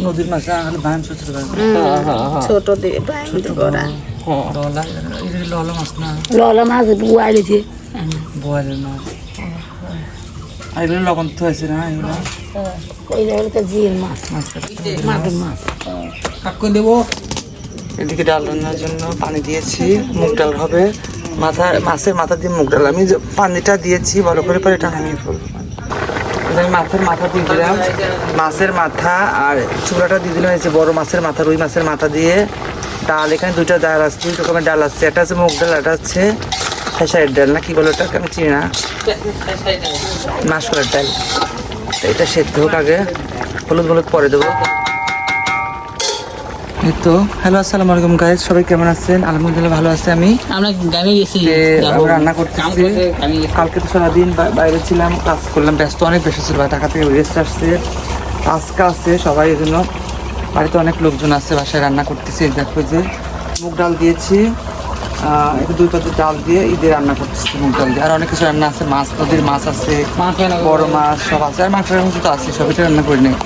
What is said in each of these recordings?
নদীর মাছ আর বান ছোট ছোট ছোট দিয়ে করা ললা এই ললা মাছ না ললা মাছ বুয়াইছে বোয়ালের মাছ আর এগুলো লবণ তো আছে না এগুলো এইটা হলো তো জির মাছ মাগুর মাছ কাট করে দেবো এদিকে ডাল রান্নার জন্য পানি দিয়েছি মুগ ডাল হবে মাছের মাথা দিয়ে মুগ ডাল আমি পানিটা দিয়েছি ভালো করে পরে এটা নামিয়ে ফেলবো আমি মাছের মাথা দিয়ে দিলাম মাছের মাথা আর চুলাটা দিয়ে দিলাম হয়েছে বড় মাছের মাথা রুই মাছের মাথা দিয়ে ডাল এখানে দুইটা ডাল আছে দুই রকমের ডাল আছে একটা হচ্ছে মুগ ডাল একটা হচ্ছে খেসারির ডাল না কি বলো ওটাকে আমি চিনি না মাসকলার ডাল এটা সেদ্ধ হোক আগে হলুদ হলুদ পরে দেবো এই তো হ্যালো আসসালামু আলাইকুম গাইস সবাই কেমন আছেন আলহামদুলিল্লাহ ভালো আছি আমি আমরা রান্না করতেছি কালকে তো সারাদিন বাইরে ছিলাম কাজ করলাম ব্যস্ত অনেক বেশি ছিল ঢাকা থেকে রেস্ট আসছে আজকে আছে সবাই এই জন্য বাড়িতে অনেক লোকজন আছে বাসায় রান্না করতেছি দেখো যে মুগ ডাল দিয়েছি একটু দুই পাতে ডাল দিয়ে ঈদে রান্না করতেছি মুগ ডাল দিয়ে আর অনেক কিছু রান্না আছে মাছ নদীর মাছ আছে বড় মাছ সব আছে আর মাংসের মতো তো আছে সবইটা রান্না করে নেই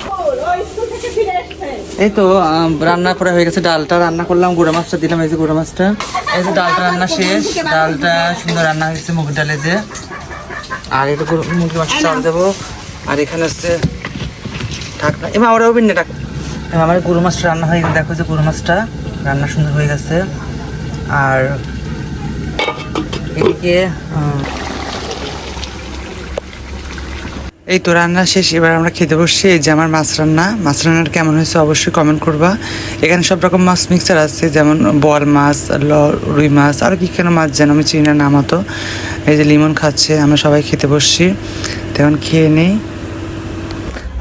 এই তো রান্না করা হয়ে গেছে ডালটা রান্না করলাম গুঁড়া মাছটা দিলাম এই যে গুঁড়া মাছটা এই যে ডালটা রান্না শেষ ডালটা সুন্দর রান্না হয়েছে মুগ ডালে যে আর একটু মুরগি মাছের চাল দেবো আর এখানে হচ্ছে ঢাকনা এবার আমরা ওবিন না ডাক আমার গুঁড়ো মাছটা রান্না হয়ে গেছে দেখো যে গুঁড়ো মাছটা রান্না সুন্দর হয়ে গেছে আর এদিকে এই তো রান্না শেষ এবার আমরা খেতে বসছি এই যে আমার মাছ রান্নার কেমন হয়েছে অবশ্যই কমেন্ট করবা এখানে সব রকম মাছ মিক্সার আছে যেমন বল মাছ রুই মাছ আর কি কেন মাছ যেন আমি চিনি না নাম তো এই যে লিমন খাচ্ছে আমরা সবাই খেতে বসছি তেমন খেয়ে নেই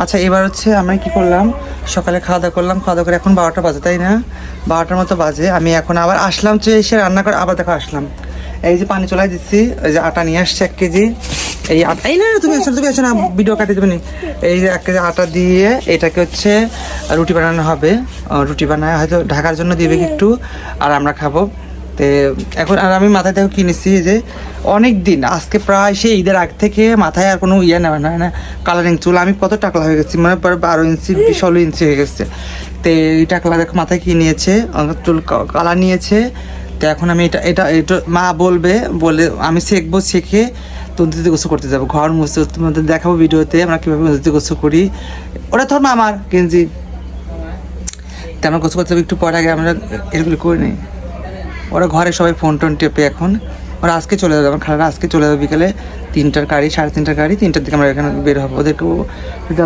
আচ্ছা এবার হচ্ছে আমরা কি করলাম সকালে খাওয়া দাওয়া করে এখন 12টা বাজে তাই না 12টার মতো বাজে আমি এখন আবার আসলাম যে এসে রান্না করে আবার দেখো আসলাম এই যে পানি চলাই দিচ্ছি এই যে আটা নিয়ে আসছে 1 কেজি এই আটা এই না তুমি আসো না ভিডিও কাটিয়ে দেবে এই যে 1 কেজি আটা দিয়ে এটাকে হচ্ছে রুটি বানানো হবে রুটি বানায় হয়তো ঢাকার জন্য দিবে একটু আর আমরা খাবো তো এখন আর আমি মাথায় দেখো কিনেছি যে অনেক দিন আজকে প্রায় সেই ঈদের আগ থেকে মাথায় আর কোনো ইয়ে নেওয়া না কালারিং চুল আমি কত টাকলা হয়ে গেছি মানে 12 ইঞ্চি 16 ইঞ্চি হয়ে গেছে তো এই টাকলা দেখো মাথায় কি নিয়েছে চুল কালার নিয়েছে তো এখন আমি এটা মা বলে আমি শিখে তন্ত্রিতে গোসল করতে যাবো ঘর মুছে তোমাদের দেখাবো ভিডিওতে আমরা কীভাবে তন্ত্রিতে গোসল করি ওটা ধর না আমার গেঞ্জি তো আমরা গোসল করতে যাবো একটু পরে আগে আমরা এগুলো করে নিই ওরা ঘরে সবাই ফোন টোন টেপে এখন ওরা আজকে চলে যাবে আমার খালারা আজকে চলে যাবে বিকেলে 3টার গাড়ি 3:30টার গাড়ি 3টার দিকে আমরা এখানে বের হবো ওদেরকে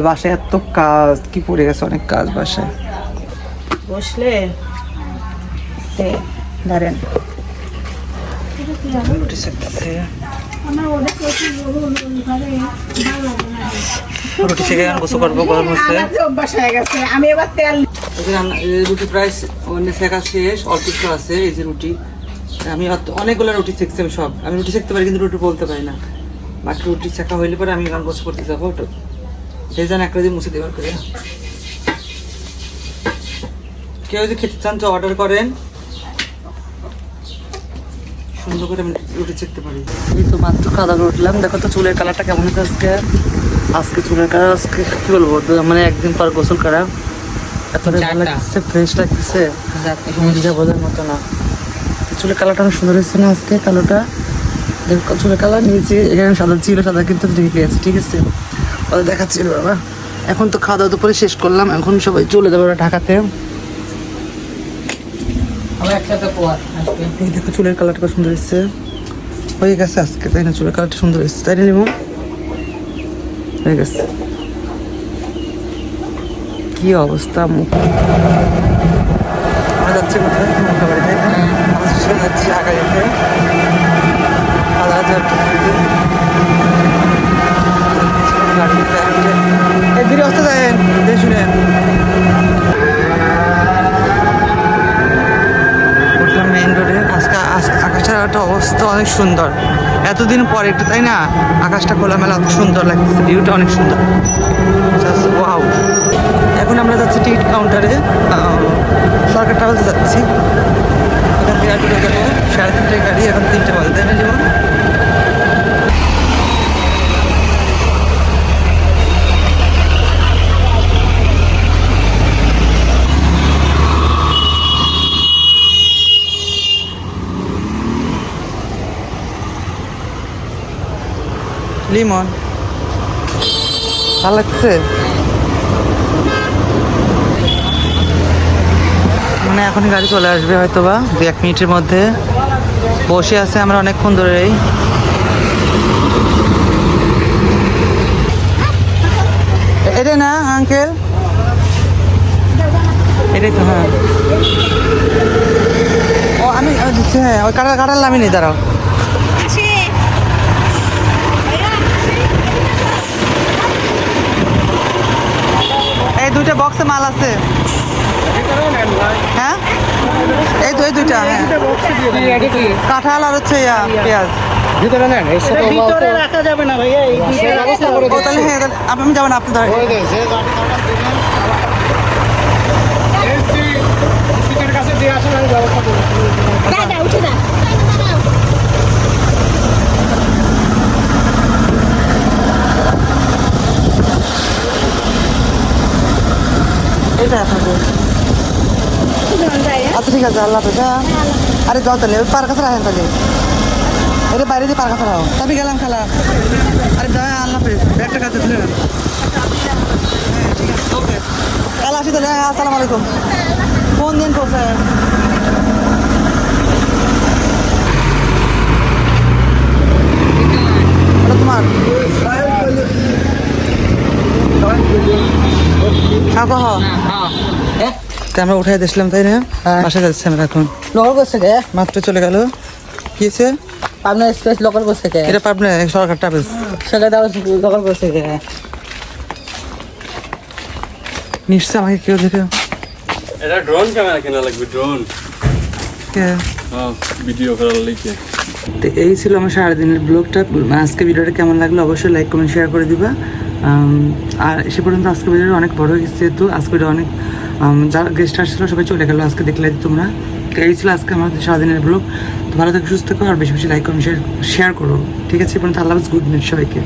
বাসায় এত কাজ কি পড়ে গেছে অনেক কাজ বাসায় বসলে ধরেন রুটি সেকতেছে রুটি সেকে গোসল করবো গরম হচ্ছে আমি এবার তেল রুটি প্রায় শেখা শেষ অল্প একটু আছে এই যে রুটি আমি অনেকগুলো রুটি শিখছি আমি রুটি শিখতে পারি কিন্তু রুটি বলতে পারি না বাকি রুটি শেখা হইলে পরে আমি গান গোসল করতে যাবো ওটা সেই জন্য একটা দিয়ে মুছে দেবার করে কেউ যদি খেতে চান তো অর্ডার করেন সুন্দর করে আমি রুটি শিখতে পারি এই তো মাত্র খাওয়া দাওয়া উঠলাম দেখো তো চুলের কালারটা কেমন হচ্ছে আজকে চুলের কালার আজকে কী বলবো মানে একদিন পর গোসল করা এতটা ভালো লাগছে ফ্রেশ লাগছে যা বোঝার মতো না চুলের কালারটা অনেক সুন্দর হচ্ছে না আজকে কালোটা চুলের কালার নিয়েছি এখানে সাদা ছিল সাদা কিন্তু ঢেকে আছে ঠিক আছে ওদের দেখাচ্ছিল বাবা এখন তো খাওয়া দাওয়া দুপুরে শেষ করলাম এখন সবাই চলে যাবে ওরা ঢাকাতে এই দেখো চুলের কালারটা সুন্দর এসছে হয়ে গেছে আজকে তাই না চুলের কালারটা সুন্দর এসছে তাই না লিমন হয়ে গেছে কি অবস্থা মুখ আমরা যাচ্ছি কোথায় বাড়ি তাই না যাচ্ছি ঢাকা যেতে 1000 ধীরে আসতে দেন শুনে মেইন রোডে আজকে আকাশটার একটা অবস্থা অনেক সুন্দর এতদিন পরে একটু তাই না আকাশটা খোলামেলা অত সুন্দর লাগছে ভিউটা অনেক সুন্দর ওয়াও এখন আমরা যাচ্ছি টিকিট কাউন্টারে সরকার ট্রাভেলসে যাচ্ছি এখান থেকে আর যাবো 3:30টায় গাড়ি এখন 3টে বাজে তাই না জীবন লিমন ভালো লাগছে। মানে এখনই গাড়ি চলে আসবে হয়তো বা 1 মিনিটের মধ্যে। বসে আছে আমরা অনেকক্ষণ ধরেই। এটা না আঙ্কেল, এটাই তো। হ্যাঁ ও আমি দিচ্ছি। হ্যাঁ ওই কাটার আমি নেই, দাঁড়াও। এই দুইটা বক্সে মাল আছে। হ্যাঁ এই দুইটা। হ্যাঁ কাঁঠাল আর হচ্ছে পেঁয়াজ। ভিতরে নেন, এর সাথে ভিতরে রাখা যাবে না ভাইয়া, এই ব্যবস্থা করে ও তাহলে হ্যাঁ তাহলে আমি যাবো না, আপনি ধরেন। সিটের কাছে দিয়ে আসেন, আমি ব্যবস্থা করে যা যা উঠে যা। এটা আপনাদের। আচ্ছা ঠিক আছে, আল্লাহ হাফেজ। হ্যাঁ আরে যাও তাহলে, ওই পার কাছে রাখেন তাহলে। এটা বাইরে দিয়ে পার কাছে রাখো। আমি গেলাম খালা। আরে যাও, আল্লাহ হাফেজ। ব্যাগটা কাছে তুলে নেন। হ্যাঁ ঠিক আছে, ওকে কাল আসি তাহলে। হ্যাঁ আসসালামু আলাইকুম। ফোন দিন কোথায়? এটা তোমার খাবো। হ্যাঁ আমরা উঠাই দিয়েছিলাম তাই না? বাসা যাচ্ছি আমরা এখন। লোকাল করছে কে? মাত্র চলে গেল। কি হয়েছে? পাবনা এক্সপ্রেস লোকাল করছে কে? এটা পাবনা সরকার ট্রাভেলস। সেটা দাও, লোকাল করছে কে? নিশ্চয় আমাকে কেউ দেখে। এটা ড্রোন ক্যামেরা কেনা লাগবে, ড্রোন কে? ভিডিও করার লিখে। তো এই ছিল আমার সারাদিনের ব্লগটা। আজকে ভিডিওটা কেমন লাগলো অবশ্যই লাইক কমেন্ট শেয়ার করে দিবা। আর সে পর্যন্ত আজকে ভিডিওটা অনেক বড় হয়ে গেছে, যেহেতু আজকে ভিডিও অনেক যারা গেস্ট আসছিল সবাই চলে গেলো আজকে, দেখলে তোমরা। তো এই ছিল আজকে আমাদের সারাদিনের ব্লগ। তো ভালো থেকে সুস্থ থাকো আর বেশি বেশি লাইক কমেন্ট শেয়ার করো। ঠিক আছে, পর্যন্ত আল্লাহ হাফেজ, গুড নাইট সবাইকে।